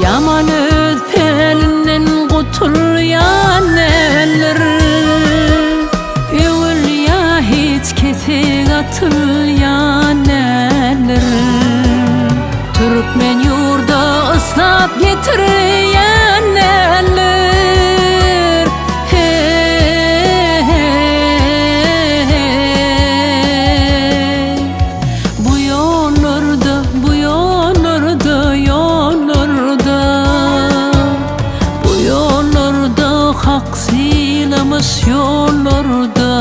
Yaman öpelinden kutulyan eller, evvelya hiç kesik atılyan eller. Türkmen yurda ıslap getiryen eller. Hey, bu yollarda, bu yollarda, yollarda, bu yollarda hak silamış yollarda,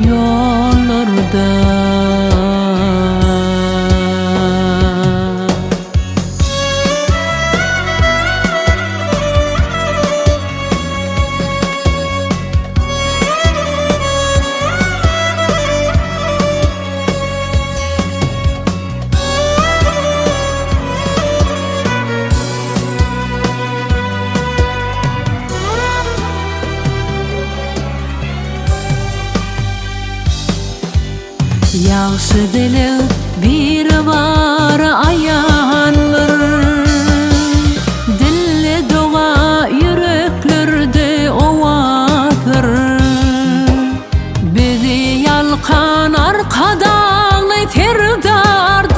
yollarda. Yağsı dili bir var ayanlar, dille doğa yüreklerde ovadır. Bizi yalkan arkadan terdardır.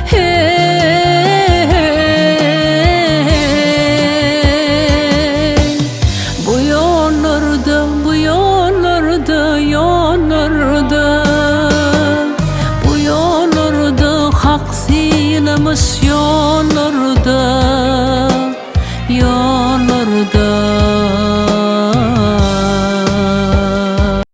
Hey, bu yollarda, bu yollarda, yollarda, bu yollarda hak silamış yollarda.